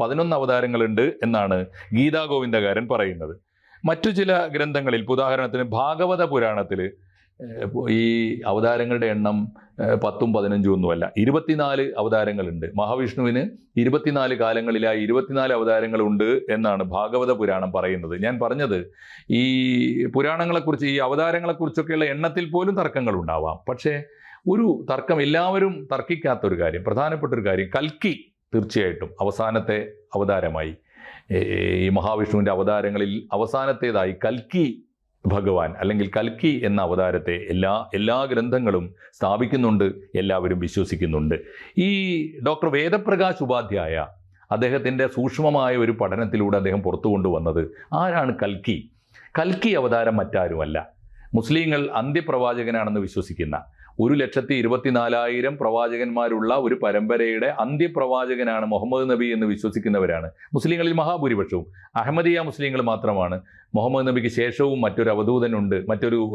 11 അവതാരങ്ങളുണ്ട് എന്നാണ് ഗീതാഗോവിന്ദകാരൻ പറയുന്നത്. മറ്റു ചില ഗ്രന്ഥങ്ങളിൽ, ഉദാഹരണത്തിന് ഭാഗവത പുരാണത്തിൽ ഈ അവതാരങ്ങളുടെ എണ്ണം 10ഉം 15ഉം ഒന്നുമല്ല, 24 അവതാരങ്ങളുണ്ട്. മഹാവിഷ്ണുവിന് 24 കാലങ്ങളിലായി 24 അവതാരങ്ങളുണ്ട് എന്നാണ് ഭാഗവത പുരാണം പറയുന്നത്. ഞാൻ പറഞ്ഞത് ഈ പുരാണങ്ങളെക്കുറിച്ച്, ഈ അവതാരങ്ങളെക്കുറിച്ചൊക്കെയുള്ള എണ്ണത്തിൽ പോലും തർക്കങ്ങൾ ഉണ്ടാവാം. പക്ഷേ ഒരു തർക്കം, എല്ലാവരും തർക്കിക്കാത്തൊരു കാര്യം, പ്രധാനപ്പെട്ട ഒരു കാര്യം, കൽക്കി തീർച്ചയായിട്ടും അവസാനത്തെ അവതാരമായി. ഈ മഹാവിഷ്ണുവിൻ്റെ അവതാരങ്ങളിൽ അവസാനത്തേതായി കൽക്കി ഭഗവാൻ അല്ലെങ്കിൽ കൽക്കി എന്ന അവതാരത്തെ എല്ലാ ഗ്രന്ഥങ്ങളും സ്ഥാപിക്കുന്നുണ്ട്, എല്ലാവരും വിശ്വസിക്കുന്നുണ്ട്. ഈ ഡോക്ടർ വേദപ്രകാശ് ഉപാധ്യായ അദ്ദേഹത്തിൻ്റെ സൂക്ഷ്മമായ ഒരു പഠനത്തിലൂടെ അദ്ദേഹം പുറത്തു കൊണ്ടുവന്നത് ആരാണ് കൽക്കി? കൽക്കി അവതാരം മറ്റാരുമല്ല, മുസ്ലിങ്ങൾ അന്ത്യപ്രവാചകനാണെന്ന് വിശ്വസിക്കുന്ന 1,24,000 പ്രവാചകന്മാരുള്ള ഒരു പരമ്പരയുടെ അന്ത്യപ്രവാചകനാണ് മുഹമ്മദ് നബി എന്ന് വിശ്വസിക്കുന്നവരാണ് മുസ്ലിങ്ങളിൽ മഹാഭൂരിപക്ഷവും. അഹമ്മദിയ മുസ്ലിങ്ങൾ മാത്രമാണ് മുഹമ്മദ് നബിക്ക് ശേഷവും മറ്റൊരു അവധൂതനുണ്ട്,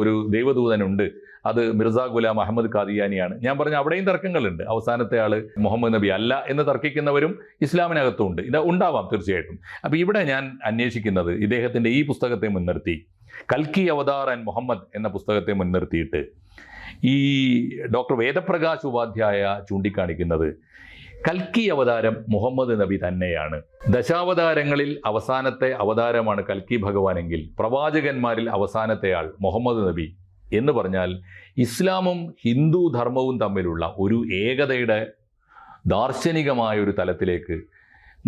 ഒരു ദൈവദൂതനുണ്ട്, അത് മിർസ ഗുലാം അഹമ്മദ് ഖാദിയാനിയാണ്. ഞാൻ പറഞ്ഞ അവിടെയും തർക്കങ്ങളുണ്ട്. അവസാനത്തെ ആള് മുഹമ്മദ് നബി അല്ല എന്ന് തർക്കിക്കുന്നവരും ഇസ്ലാമിനകത്തുണ്ട്. ഇത് ഉണ്ടാവാം തീർച്ചയായിട്ടും. അപ്പോൾ ഇവിടെ ഞാൻ അന്വേഷിക്കുന്നത് ഇദ്ദേഹത്തിൻ്റെ ഈ പുസ്തകത്തെ മുൻനിർത്തി, കൽക്കി അവതാർ ആൻഡ് മുഹമ്മദ് എന്ന പുസ്തകത്തെ മുൻനിർത്തിയിട്ട് ഈ ഡോക്ടർ വേദപ്രകാശ് ഉപാധ്യായ ചൂണ്ടിക്കാണിക്കുന്നത് കൽക്കി അവതാരം മുഹമ്മദ് നബി തന്നെയാണ്. ദശാവതാരങ്ങളിൽ അവസാനത്തെ അവതാരമാണ് കൽക്കി ഭഗവാനെങ്കിൽ പ്രവാചകന്മാരിൽ അവസാനത്തെ ആൾ മുഹമ്മദ് നബി എന്ന് പറഞ്ഞാൽ ഇസ്ലാമും ഹിന്ദു ധർമ്മവും തമ്മിലുള്ള ഒരു ഏകതയുടെ ദാർശനികമായ ഒരു തലത്തിലേക്ക്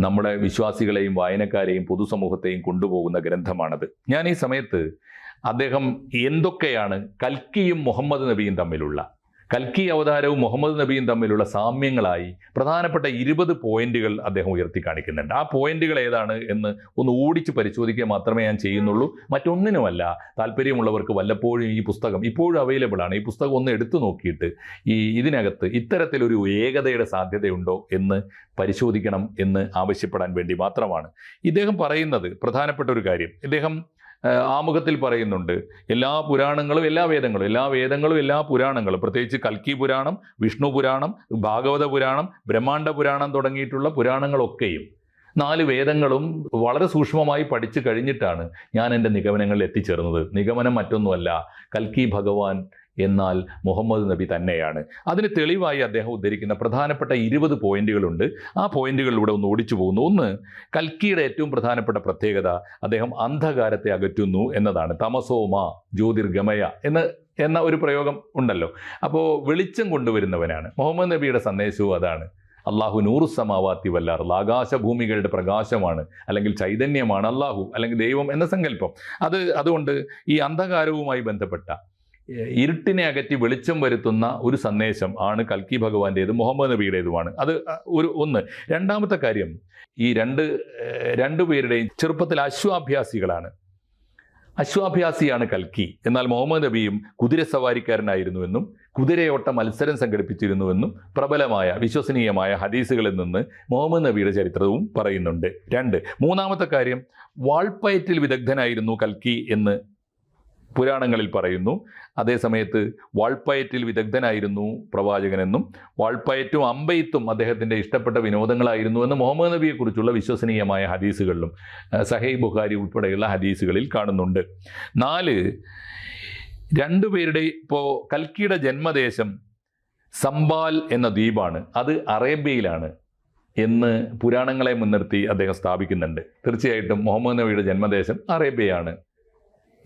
നമ്മുടെ വിശ്വാസികളെയും വായനക്കാരെയും പൊതുസമൂഹത്തെയും കൊണ്ടുപോകുന്ന ഗ്രന്ഥമാണത്. ഞാൻ ഈ സമയത്ത് അദ്ദേഹം എന്തൊക്കെയാണ് കൽക്കിയും മുഹമ്മദ് നബിയും തമ്മിലുള്ള, കൽക്കി അവതാരവും മുഹമ്മദ് നബിയും തമ്മിലുള്ള സാമ്യങ്ങളായി പ്രധാനപ്പെട്ട 20 പോയിന്റുകൾ അദ്ദേഹം ഉയർത്തി കാണിക്കുന്നുണ്ട്. ആ പോയിന്റുകൾ ഏതാണ് എന്ന് ഒന്ന് ഓടിച്ച് പരിശോധിക്കുക മാത്രമേ ഞാൻ ചെയ്യുന്നുള്ളൂ, മറ്റൊന്നിനുമല്ല. താല്പര്യമുള്ളവർക്ക് വല്ലപ്പോഴും ഈ പുസ്തകം ഇപ്പോഴും അവൈലബിൾ ആണ്. ഈ പുസ്തകം ഒന്ന് എടുത്തു നോക്കിയിട്ട് ഇതിനകത്ത് ഇത്തരത്തിലൊരു ഏകതയുടെ സാധ്യതയുണ്ടോ എന്ന് പരിശോധിക്കണം എന്ന് ആവശ്യപ്പെടാൻ വേണ്ടി മാത്രമാണ്. ഇദ്ദേഹം പറയുന്നത് പ്രധാനപ്പെട്ട ഒരു കാര്യം, ഇദ്ദേഹം ആമുഖത്തിൽ പറയുന്നുണ്ട്, എല്ലാ പുരാണങ്ങളും എല്ലാ വേദങ്ങളും എല്ലാ പുരാണങ്ങളും, പ്രത്യേകിച്ച് കൽക്കി പുരാണം, വിഷ്ണു പുരാണം, ഭാഗവത പുരാണം, ബ്രഹ്മാണ്ഡ പുരാണം തുടങ്ങിയിട്ടുള്ള പുരാണങ്ങളൊക്കെയും 4 വേദങ്ങളും വളരെ സൂക്ഷ്മമായി പഠിച്ചു കഴിഞ്ഞിട്ടാണ് ഞാൻ എൻ്റെ നിഗമനങ്ങളിൽ എത്തിച്ചേർന്നത്. നിഗമനം മറ്റൊന്നുമല്ല, കൽക്കി ഭഗവാൻ എന്നാൽ മുഹമ്മദ് നബി തന്നെയാണ്. അതിന് തെളിവായി അദ്ദേഹം ഉദ്ധരിക്കുന്ന പ്രധാനപ്പെട്ട 20 പോയിന്റുകളുണ്ട്. ആ പോയിന്റുകളിലൂടെ ഒന്ന് ഓടിച്ചു പോകുന്നു. ഒന്ന്, കൽക്കിയുടെ ഏറ്റവും പ്രധാനപ്പെട്ട പ്രത്യേകത അദ്ദേഹം അന്ധകാരത്തെ അകറ്റുന്നു എന്നതാണ്. തമസോമ ജ്യോതിർഗമയ എന്ന ഒരു പ്രയോഗം ഉണ്ടല്ലോ. അപ്പോൾ വെളിച്ചം കൊണ്ടുവരുന്നവനാണ് മുഹമ്മദ് നബിയുടെ സന്ദേശവും അതാണ്. അള്ളാഹു നൂറു സമാവാത്തി വല്ലാർ, ആകാശഭൂമികളുടെ പ്രകാശമാണ്, അല്ലെങ്കിൽ ചൈതന്യമാണ് അള്ളാഹു, അല്ലെങ്കിൽ ദൈവം എന്ന സങ്കല്പം. അതുകൊണ്ട് ഈ അന്ധകാരവുമായി ബന്ധപ്പെട്ട ഇരുട്ടിനെ അകറ്റി വെളിച്ചം വരുത്തുന്ന ഒരു സന്ദേശം ആണ് കൽക്കി ഭഗവാന്റേതും മുഹമ്മദ് നബിയുടേതുമാണ്. അത് ഒന്ന്. രണ്ടാമത്തെ കാര്യം, ഈ രണ്ടുപേരുടെയും ചെറുപ്പത്തിൽ അശ്വാഭ്യാസികളാണ്. അശ്വാഭ്യാസിയാണ് കൽക്കി. എന്നാൽ മുഹമ്മദ് നബിയും കുതിരസവാരിക്കാരനായിരുന്നുവെന്നും കുതിരയോട്ട മത്സരം സംഘടിപ്പിച്ചിരുന്നുവെന്നും പ്രബലമായ വിശ്വസനീയമായ ഹദീസുകളിൽ നിന്ന് മുഹമ്മദ് നബിയുടെ ചരിത്രവും പറയുന്നുണ്ട്. മൂന്നാമത്തെ കാര്യം, വാൾപ്പയറ്റിൽ വിദഗ്ധനായിരുന്നു കൽക്കി എന്ന് പുരാണങ്ങളിൽ പറയുന്നു. അതേസമയത്ത് വാൾപ്പയറ്റിൽ വിദഗ്ധനായിരുന്നു പ്രവാചകനെന്നും വാൾപ്പയറ്റും അമ്പെയ്ത്തും അദ്ദേഹത്തിൻ്റെ ഇഷ്ടപ്പെട്ട വിനോദങ്ങളായിരുന്നുവെന്ന് മുഹമ്മദ് നബിയെക്കുറിച്ചുള്ള വിശ്വസനീയമായ ഹദീസുകളിലും സഹീഹ് ബുഖാരി ഉൾപ്പെടെയുള്ള ഹദീസുകളിൽ കാണുന്നുണ്ട്. 4, രണ്ടുപേരുടെ ഇപ്പോൾ കൽക്കിയുടെ ജന്മദേശം സംബാൽ എന്ന ദ്വീപാണ്, അത് അറേബ്യയിലാണ് എന്ന് പുരാണങ്ങളെ മുൻനിർത്തി അദ്ദേഹം സ്ഥാപിക്കുന്നുണ്ട്. തീർച്ചയായിട്ടും മുഹമ്മദ് നബിയുടെ ജന്മദേശം അറേബ്യയാണ്,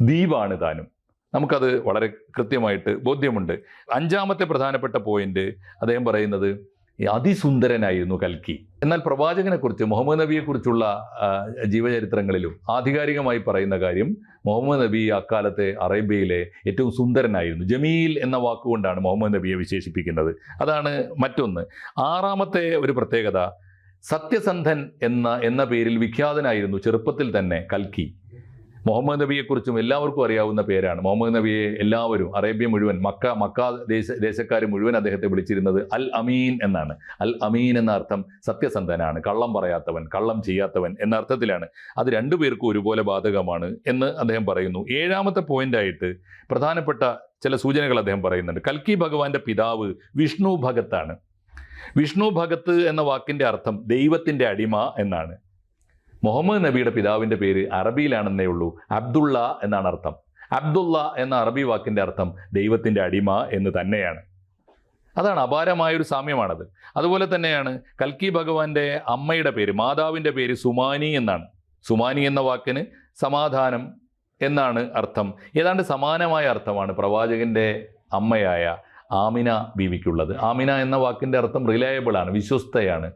ദ്വീപാണ് താനും. നമുക്കത് വളരെ കൃത്യമായിട്ട് ബോധ്യമുണ്ട്. 5ാമത്തെ പ്രധാനപ്പെട്ട പോയിന്റ് അദ്ദേഹം പറയുന്നത് അതിസുന്ദരനായിരുന്നു കൽക്കി. എന്നാൽ പ്രവാചകനെക്കുറിച്ച്, മുഹമ്മദ് നബിയെക്കുറിച്ചുള്ള ജീവചരിത്രങ്ങളിലും ആധികാരികമായി പറയുന്ന കാര്യം, മുഹമ്മദ് നബി അക്കാലത്തെ അറേബ്യയിലെ ഏറ്റവും സുന്ദരനായിരുന്നു. ജമീൽ എന്ന വാക്കുകൊണ്ടാണ് മുഹമ്മദ് നബിയെ വിശേഷിപ്പിക്കുന്നത്. അതാണ് മറ്റൊന്ന്. 6ാമത്തെ ഒരു പ്രത്യേകത, സത്യസന്ധൻ എന്ന പേരിൽ വിഖ്യാതനായിരുന്നു ചെറുപ്പത്തിൽ തന്നെ കൽക്കി. മുഹമ്മദ് നബിയെക്കുറിച്ചും എല്ലാവർക്കും അറിയാവുന്ന പേരാണ്. മുഹമ്മദ് നബിയെ എല്ലാവരും, അറേബ്യ മുഴുവൻ, മക്ക ദേശക്കാർ മുഴുവൻ അദ്ദേഹത്തെ വിളിച്ചിരുന്നത് അൽ അമീൻ എന്നാണ്. അൽ അമീൻ എന്ന അർത്ഥം സത്യസന്ധനാണ്, കള്ളം പറയാത്തവൻ, കള്ളം ചെയ്യാത്തവൻ എന്ന അർത്ഥത്തിലാണ്. അത് രണ്ടുപേർക്കും ഒരുപോലെ ബാധകമാണ് എന്ന് അദ്ദേഹം പറയുന്നു. 7ാമത്തെ പോയിന്റായിട്ട് പ്രധാനപ്പെട്ട ചില സൂചനകൾ അദ്ദേഹം പറയുന്നുണ്ട്. കൽക്കി ഭഗവാന്റെ പിതാവ് വിഷ്ണു ഭഗത്താണ്. വിഷ്ണു ഭഗത്ത് എന്ന വാക്കിൻ്റെ അർത്ഥം ദൈവത്തിൻ്റെ അടിമ എന്നാണ്. മുഹമ്മദ് നബിയുടെ പിതാവിൻ്റെ പേര് അറബിയിലാണെന്നേ ഉള്ളൂ, അബ്ദുള്ള എന്നാണ് അർത്ഥം. അബ്ദുള്ള എന്ന അറബി വാക്കിൻ്റെ അർത്ഥം ദൈവത്തിൻ്റെ അടിമ എന്ന് തന്നെയാണ്. അതാണ് അപാരമായൊരു സാമ്യമാണത്. അതുപോലെ തന്നെയാണ് കൽക്കി ഭഗവാന്റെ അമ്മയുടെ പേര്, മാതാവിൻ്റെ പേര് സുമാനി എന്നാണ്. സുമാനി എന്ന വാക്കിന് സമാധാനം എന്നാണ് അർത്ഥം. ഏതാണ്ട് സമാനമായ അർത്ഥമാണ് പ്രവാചകന്റെ അമ്മയായ ആമിന ബീവിക്കുള്ളത്. ആമിന എന്ന വാക്കിൻ്റെ അർത്ഥം റിലയബിൾ ആണ്, വിശ്വസ്തയാണ്,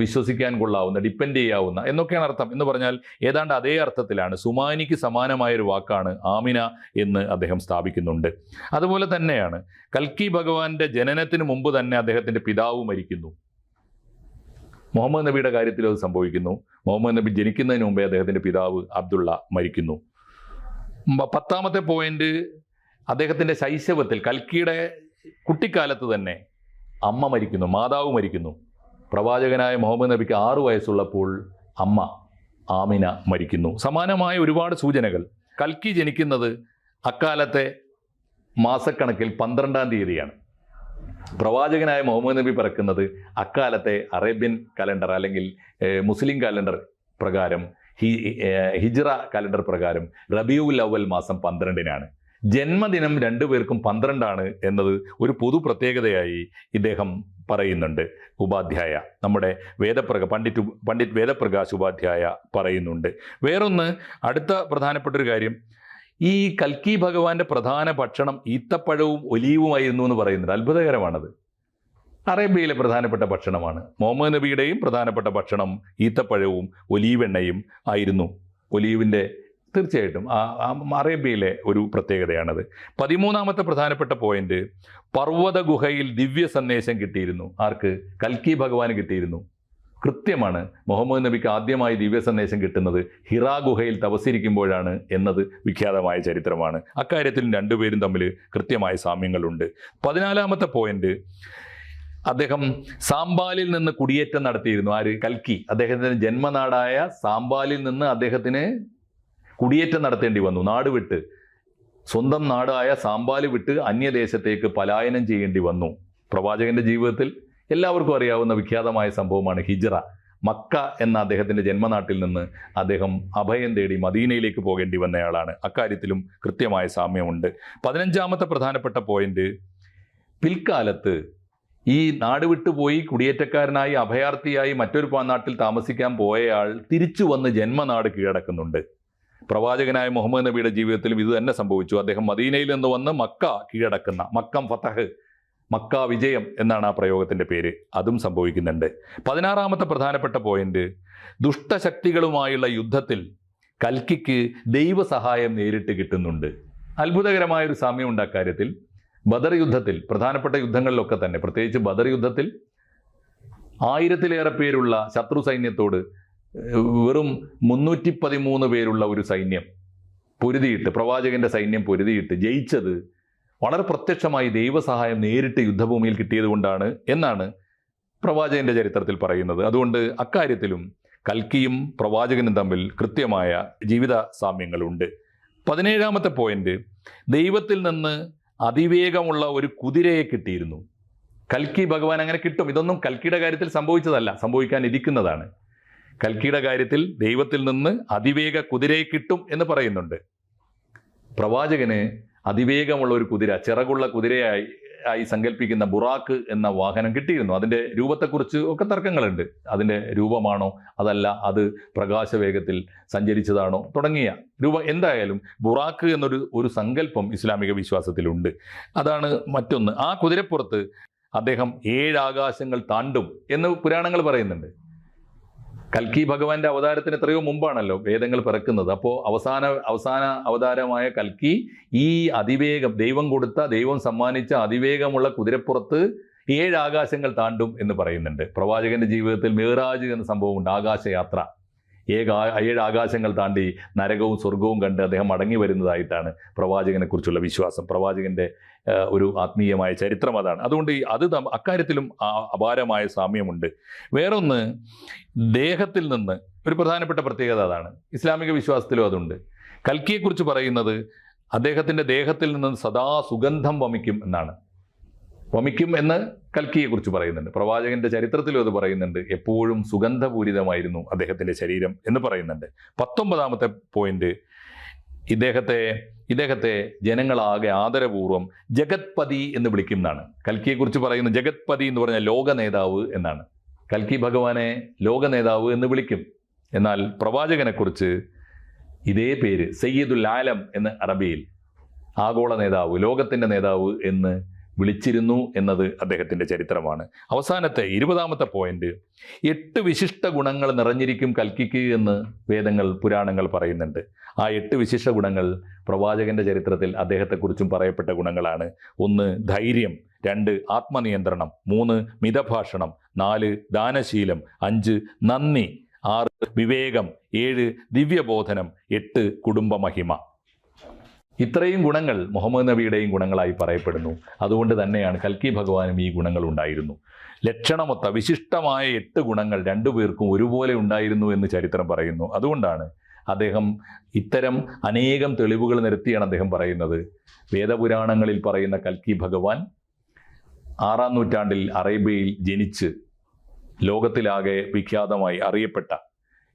വിശ്വസിക്കാൻ കൊള്ളാവുന്ന, ഡിപ്പെൻഡ് ചെയ്യാവുന്ന എന്നൊക്കെയാണ് അർത്ഥം. എന്ന് പറഞ്ഞാൽ ഏതാണ്ട് അതേ അർത്ഥത്തിലാണ്, സുമാനിക്ക് സമാനമായൊരു വാക്കാണ് ആമിന എന്ന് അദ്ദേഹം സ്ഥാപിക്കുന്നുണ്ട്. അതുപോലെ തന്നെയാണ് കൽക്കി ഭഗവാന്റെ ജനനത്തിന് മുമ്പ് തന്നെ അദ്ദേഹത്തിൻ്റെ പിതാവ് മരിക്കുന്നു. മുഹമ്മദ് നബിയുടെ കാര്യത്തിലും അത് സംഭവിക്കുന്നു. മുഹമ്മദ് നബി ജനിക്കുന്നതിന് മുമ്പേ അദ്ദേഹത്തിൻ്റെ പിതാവ് അബ്ദുള്ള മരിക്കുന്നു. 10ാമത്തെ പോയിന്റ്, അദ്ദേഹത്തിൻ്റെ ശൈശവത്തിൽ, കൽക്കിയുടെ കുട്ടിക്കാലത്ത് തന്നെ അമ്മ മരിക്കുന്നു, മാതാവ് മരിക്കുന്നു. പ്രവാചകനായ മുഹമ്മദ് നബിക്ക് 6 വയസ്സുള്ളപ്പോൾ അമ്മ ആമിന മരിക്കുന്നു. സമാനമായ ഒരുപാട് സൂചനകൾ. കൽക്കി ജനിക്കുന്നത് അക്കാലത്തെ മാസക്കണക്കിൽ 12-ാം തീയതിയാണ്. പ്രവാചകനായ മുഹമ്മദ് നബി പിറക്കുന്നത് അക്കാലത്തെ അറേബ്യൻ കലണ്ടർ അല്ലെങ്കിൽ മുസ്ലിം കലണ്ടർ പ്രകാരം, ഹിജ്റ കലണ്ടർ പ്രകാരം റബീഉൽ അവൽ മാസം 12-നാണ്. ജന്മദിനം രണ്ടുപേർക്കും 12 എന്നത് ഒരു പൊതു പ്രത്യേകതയായി ഇദ്ദേഹം പറയുന്നുണ്ട്. ഉപാധ്യായ, നമ്മുടെ പണ്ഡിറ്റ് വേദപ്രകാശ് ഉപാധ്യായ പറയുന്നുണ്ട്. വേറൊന്ന്, അടുത്ത പ്രധാനപ്പെട്ടൊരു കാര്യം, ഈ കൽക്കി ഭഗവാന്റെ പ്രധാന ഭക്ഷണം ഈത്തപ്പഴവും ഒലീവുമായിരുന്നു എന്ന് പറയുന്നുണ്ട്. അത്ഭുതകരമാണത്. അറേബ്യയിലെ പ്രധാനപ്പെട്ട ഭക്ഷണമാണ്. മുഹമ്മദ് നബിയുടെയും പ്രധാനപ്പെട്ട ഭക്ഷണം ഈത്തപ്പഴവും ഒലീവെണ്ണയും ആയിരുന്നു. ഒലീവിൻ്റെ തീർച്ചയായിട്ടും അറേബ്യയിലെ ഒരു പ്രത്യേകതയാണത്. 13ാമത്തെ പ്രധാനപ്പെട്ട പോയിന്റ്, പർവ്വത ഗുഹയിൽ ദിവ്യ സന്ദേശം കിട്ടിയിരുന്നു. ആർക്ക്? കൽക്കി ഭഗവാന് കിട്ടിയിരുന്നു. കൃത്യമാണ്. മുഹമ്മദ് നബിക്ക് ആദ്യമായി ദിവ്യ സന്ദേശം കിട്ടുന്നത് ഹിറാ ഗുഹയിൽ തപസ്സിരിക്കുമ്പോഴാണ് എന്നത് വിഖ്യാതമായ ചരിത്രമാണ്. അക്കാര്യത്തിൽ രണ്ടുപേരും തമ്മിൽ കൃത്യമായ സാമ്യങ്ങളുണ്ട്. 14ാമത്തെ പോയിന്റ്, അദ്ദേഹം സാമ്പാലിൽ നിന്ന് കുടിയേറ്റം നടത്തിയിരുന്നു. ആര്? കൽക്കി. അദ്ദേഹത്തിൻ്റെ ജന്മനാടായ സാമ്പാലിൽ നിന്ന് അദ്ദേഹത്തിന് കുടിയേറ്റം നടത്തേണ്ടി വന്നു. നാട് വിട്ട്, സ്വന്തം നാടായ സാമ്പാല് വിട്ട് അന്യദേശത്തേക്ക് പലായനം ചെയ്യേണ്ടി വന്നു. പ്രവാചകന്റെ ജീവിതത്തിൽ എല്ലാവർക്കും അറിയാവുന്ന വിഖ്യാതമായ സംഭവമാണ് ഹിജ്റ. മക്ക എന്ന അദ്ദേഹത്തിൻ്റെ ജന്മനാട്ടിൽ നിന്ന് അദ്ദേഹം അഭയം തേടി മദീനയിലേക്ക് പോകേണ്ടി വന്നയാളാണ്. അക്കാര്യത്തിലും കൃത്യമായ സാമ്യമുണ്ട്. 15ാമത്തെ പ്രധാനപ്പെട്ട പോയിന്റ്, പിൽക്കാലത്ത് ഈ നാട് വിട്ടുപോയി കുടിയേറ്റക്കാരനായി അഭയാർത്ഥിയായി മറ്റൊരു നാട്ടിൽ താമസിക്കാൻ പോയയാൾ തിരിച്ചു വന്ന് ജന്മനാട് കീഴടക്കുന്നുണ്ട്. പ്രവാചകനായ മുഹമ്മദ് നബിയുടെ ജീവിതത്തിലും ഇത് തന്നെ സംഭവിച്ചു. അദ്ദേഹം മദീനയിൽ നിന്ന് വന്ന് മക്ക കീഴടക്കുന്ന, മക്കം ഫതഹ്, മക്ക വിജയം എന്നാണ് ആ പ്രയോഗത്തിൻ്റെ പേര്, അതും സംഭവിക്കുന്നുണ്ട്. 16ാമത്തെ പ്രധാനപ്പെട്ട പോയിന്റ്, ദുഷ്ടശക്തികളുമായുള്ള യുദ്ധത്തിൽ കൽക്കിക്ക് ദൈവസഹായം നേരിട്ട് കിട്ടുന്നുണ്ട്. അത്ഭുതകരമായൊരു സാമ്യമുണ്ട് അക്കാര്യത്തിൽ. ബദർ യുദ്ധത്തിൽ, പ്രധാനപ്പെട്ട യുദ്ധങ്ങളിലൊക്കെ തന്നെ, പ്രത്യേകിച്ച് ബദർ യുദ്ധത്തിൽ 1000-ലേറെ പേരുള്ള ശത്രു സൈന്യത്തോട് വെറും 313 പേരുള്ള ഒരു സൈന്യം പൊരുതിയിട്ട്, പ്രവാചകന്റെ സൈന്യം പൊരുതിയിട്ട് ജയിച്ചത് വളരെ പ്രത്യക്ഷമായി ദൈവസഹായം നേരിട്ട് യുദ്ധഭൂമിയിൽ കിട്ടിയത് കൊണ്ടാണ് എന്നാണ് പ്രവാചകന്റെ ചരിത്രത്തിൽ പറയുന്നത്. അതുകൊണ്ട് അക്കാര്യത്തിലും കൽക്കിയും പ്രവാചകനും തമ്മിൽ കൃത്യമായ ജീവിത സാമ്യങ്ങളുണ്ട്. 17ാമത്തെ പോയിന്റ്, ദൈവത്തിൽ നിന്ന് അതിവേഗമുള്ള ഒരു കുതിരയെ കിട്ടിയിരുന്നു. കൽക്കി ഭഗവാൻ അങ്ങനെ കിട്ടും. ഇതൊന്നും കൽക്കിയുടെ കാര്യത്തിൽ സംഭവിച്ചതല്ല, സംഭവിക്കാനിരിക്കുന്നതാണ്. കൽക്കിയുടെ കാര്യത്തിൽ ദൈവത്തിൽ നിന്ന് അതിവേഗ കുതിരയെ കിട്ടും എന്ന് പറയുന്നുണ്ട്. പ്രവാചകന് അതിവേഗമുള്ള ഒരു കുതിര, ചിറകുള്ള കുതിരയായി സങ്കല്പിക്കുന്ന ബുറാക്ക് എന്ന വാഹനം കിട്ടിയിരുന്നു. അതിൻ്റെ രൂപത്തെക്കുറിച്ച് ഒക്കെ തർക്കങ്ങളുണ്ട്. അതിൻ്റെ രൂപമാണോ അതല്ല അത് പ്രകാശവേഗത്തിൽ സഞ്ചരിച്ചതാണോ തുടങ്ങിയ എന്തായാലും ബുറാക്ക് എന്നൊരു സങ്കല്പം ഇസ്ലാമിക വിശ്വാസത്തിലുണ്ട്. അതാണ് മറ്റൊന്ന്. ആ കുതിരപ്പുറത്ത് അദ്ദേഹം 7 ആകാശങ്ങൾ താണ്ടും എന്ന് പുരാണങ്ങൾ പറയുന്നുണ്ട്. കൽക്കി ഭഗവാന്റെ അവതാരത്തിന് എത്രയോ മുമ്പാണല്ലോ വേദങ്ങൾ പിറക്കുന്നത്. അപ്പോൾ അവസാന അവതാരമായ കൽക്കി ഈ അതിവേഗം, ദൈവം കൊടുത്ത, ദൈവം സമ്മാനിച്ച അതിവേഗമുള്ള കുതിരപ്പുറത്ത് 7 ആകാശങ്ങൾ താണ്ടും എന്ന് പറയുന്നുണ്ട്. പ്രവാചകന്റെ ജീവിതത്തിൽ മിഹ്റാജ് എന്ന സംഭവമുണ്ട്, ആകാശയാത്ര. 7 ആകാശങ്ങൾ താണ്ടി നരകവും സ്വർഗവും കണ്ട് അദ്ദേഹം മടങ്ങി വരുന്നതായിട്ടാണ് പ്രവാചകനെ കുറിച്ചുള്ള വിശ്വാസം. പ്രവാചകന്റെ ഒരു ആത്മീയമായ ചരിത്രം അതാണ്. അതുകൊണ്ട് അത് അക്കാര്യത്തിലും അപാരമായ സാമ്യമുണ്ട്. വേറൊന്ന്, ദേഹത്തിൽ നിന്ന് ഒരു പ്രധാനപ്പെട്ട പ്രത്യേകത അതാണ്. ഇസ്ലാമിക വിശ്വാസത്തിലും അതുണ്ട്. കൽക്കിയെക്കുറിച്ച് പറയുന്നത് അദ്ദേഹത്തിൻ്റെ ദേഹത്തിൽ നിന്ന് സദാ സുഗന്ധം വമിക്കും എന്നാണ്. വമിക്കും എന്ന് കൽക്കിയെക്കുറിച്ച് പറയുന്നുണ്ട്. പ്രവാചകന്റെ ചരിത്രത്തിലും അത് പറയുന്നുണ്ട്. എപ്പോഴും സുഗന്ധപൂരിതമായിരുന്നു അദ്ദേഹത്തിന്റെ ശരീരം എന്ന് പറയുന്നുണ്ട്. 19ാമത്തെ പോയിന്റ്, ഇദ്ദേഹത്തെ ജനങ്ങളാകെ ആദരപൂർവ്വം ജഗത്പതി എന്ന് വിളിക്കുന്നതാണ്. കൽക്കിയെക്കുറിച്ച് പറയുന്ന ജഗത്പതി എന്ന് പറഞ്ഞാൽ ലോക നേതാവ് എന്നാണ്. കൽക്കി ഭഗവാനെ ലോക നേതാവ് എന്ന് വിളിക്കും. എന്നാൽ പ്രവാചകനെക്കുറിച്ച് ഇതേ പേര് സയ്യിദുൽ ആലം എന്ന് അറബിയിൽ, ആഗോള നേതാവ്, ലോകത്തിന്റെ നേതാവ് എന്ന് വിളിച്ചിരുന്നു എന്നത് അദ്ദേഹത്തിന്റെ ചരിത്രമാണ്. അവസാനത്തെ 20ാമത്തെ പോയിന്റ്, 8 വിശിഷ്ട ഗുണങ്ങൾ നിറഞ്ഞിരിക്കും കൽക്കിക്ക് എന്ന് വേദങ്ങൾ, പുരാണങ്ങൾ പറയുന്നുണ്ട്. ആ 8 വിശിഷ്ട ഗുണങ്ങൾ പ്രവാചകന്റെ ചരിത്രത്തിൽ അദ്ദേഹത്തെക്കുറിച്ചും പറയപ്പെട്ട ഗുണങ്ങളാണ്. 1 ധൈര്യം, 2 ആത്മനിയന്ത്രണം, 3 മിതഭാഷണം, 4 ദാനശീലം, 5 നന്ദി, 6 വിവേകം, 7 ദിവ്യബോധനം, 8 കുടുംബമഹിമ. ഇത്രയും ഗുണങ്ങൾ മുഹമ്മദ് നബിയുടെയും ഗുണങ്ങളായി പറയപ്പെടുന്നു. അതുകൊണ്ട് തന്നെയാണ് കൽക്കി ഭഗവാനും ഈ ഗുണങ്ങൾ ഉണ്ടായിരുന്നു. ലക്ഷണമൊത്ത വിശിഷ്ടമായ 8 ഗുണങ്ങൾ രണ്ടുപേർക്കും ഒരുപോലെ ഉണ്ടായിരുന്നു എന്ന് ചരിത്രം പറയുന്നു. അതുകൊണ്ടാണ് അദ്ദേഹം ഇത്തരം അനേകം തെളിവുകൾ നിരത്തിയാണ് അദ്ദേഹം പറയുന്നത്. വേദപുരാണങ്ങളിൽ പറയുന്ന കൽക്കി ഭഗവാൻ 6ാം നൂറ്റാണ്ടിൽ അറേബ്യയിൽ ജനിച്ച് ലോകത്തിലാകെ വിഖ്യാതമായി അറിയപ്പെട്ട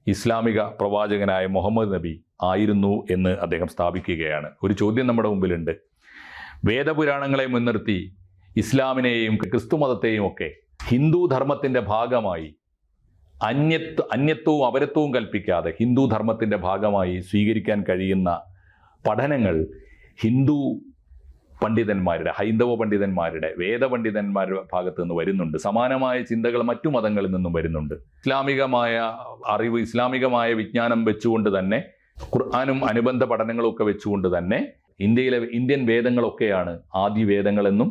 ഇസ്ലാമിക പ്രവാചകനായ മുഹമ്മദ് നബി ആയിരുന്നു എന്ന് അദ്ദേഹം സ്ഥാപിക്കുകയാണ്. ഒരു ചോദ്യം നമ്മുടെ മുമ്പിലുണ്ട്. വേദപുരാണങ്ങളെ മുൻനിർത്തി ഇസ്ലാമിനെയും ക്രിസ്തുമതത്തെയും ഒക്കെ ഹിന്ദു ധർമ്മത്തിൻ്റെ ഭാഗമായി അന്യത്വവും അപരത്വവും കൽപ്പിക്കാതെ ഹിന്ദു ധർമ്മത്തിൻ്റെ ഭാഗമായി സ്വീകരിക്കാൻ കഴിയുന്ന പഠനങ്ങൾ ഹിന്ദു പണ്ഡിതന്മാരുടെ, ഹൈന്ദവ പണ്ഡിതന്മാരുടെ, വേദപണ്ഡിതന്മാരുടെ ഭാഗത്ത് നിന്ന് വരുന്നുണ്ട്. സമാനമായ ചിന്തകൾ മറ്റു മതങ്ങളിൽ നിന്നും വരുന്നുണ്ട്. ഇസ്ലാമികമായ അറിവ്, ഇസ്ലാമികമായ വിജ്ഞാനം വെച്ചുകൊണ്ട് തന്നെ, ഖുർആനും അനുബന്ധ പഠനങ്ങളും ഒക്കെ വെച്ചുകൊണ്ട് തന്നെ ഇന്ത്യൻ വേദങ്ങളൊക്കെയാണ് ആദി വേദങ്ങളെന്നും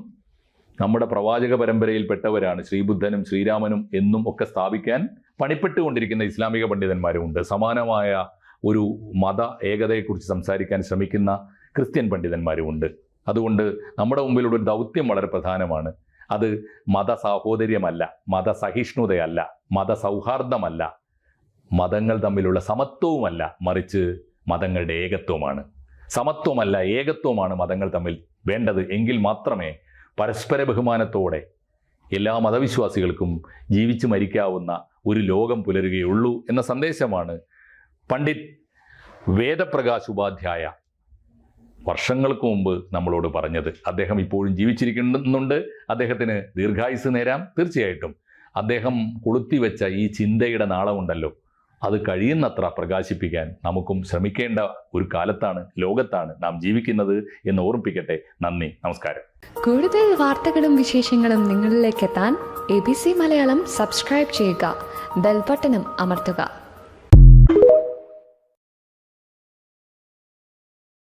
നമ്മുടെ പ്രവാചക പരമ്പരയിൽപ്പെട്ടവരാണ് ശ്രീബുദ്ധനും ശ്രീരാമനും എന്നും ഒക്കെ സ്ഥാപിക്കാൻ പണിപ്പെട്ടുകൊണ്ടിരിക്കുന്ന ഇസ്ലാമിക പണ്ഡിതന്മാരുമുണ്ട്. സമാനമായ ഒരു മത ഏകതയെക്കുറിച്ച് സംസാരിക്കാൻ ശ്രമിക്കുന്ന ക്രിസ്ത്യൻ പണ്ഡിതന്മാരുമുണ്ട്. അതുകൊണ്ട് നമ്മുടെ മുമ്പിലുള്ള ഒരു ദൗത്യം വളരെ പ്രധാനമാണ്. അത് മത സാഹോദര്യമല്ല, മതസഹിഷ്ണുതയല്ല, മതസൗഹാർദ്ദമല്ല, മതങ്ങൾ തമ്മിലുള്ള സമത്വവുമല്ല, മറിച്ച് മതങ്ങളുടെ ഏകത്വമാണ്. സമത്വമല്ല, ഏകത്വമാണ് മതങ്ങൾ തമ്മിൽ വേണ്ടത്. എങ്കിൽ മാത്രമേ പരസ്പര ബഹുമാനത്തോടെ എല്ലാ മതവിശ്വാസികൾക്കും ജീവിച്ചു മരിക്കാവുന്ന ഒരു ലോകം പുലരുകയുള്ളൂ എന്ന സന്ദേശമാണ് പണ്ഡിറ്റ് വേദപ്രകാശ് ഉപാധ്യായ വർഷങ്ങൾക്ക് മുമ്പ് നമ്മളോട് പറഞ്ഞത്. അദ്ദേഹം ഇപ്പോഴും ജീവിച്ചിരിക്കുന്നുണ്ട്. അദ്ദേഹത്തിന് ദീർഘായുസ് നേരാം. തീർച്ചയായിട്ടും അദ്ദേഹം കൊളുത്തിവെച്ച ഈ ചിന്തയുടെ നാളമുണ്ടല്ലോ, അത് കഴിയുന്നത്ര പ്രകാശിപ്പിക്കാൻ നമുക്കും ശ്രമിക്കേണ്ട ഒരു കാലത്താണ്, ലോകത്താണ് നാം ജീവിക്കുന്നത് എന്ന് ഓർമ്മിപ്പിക്കട്ടെ. നന്ദി, നമസ്കാരം. കൂടുതൽ വാർത്തകളും വിശേഷങ്ങളും നിങ്ങളിലേക്ക് എത്താൻ ABC മലയാളം സബ്സ്ക്രൈബ് ചെയ്യുക, ബെൽ ബട്ടണും അമർത്തുക.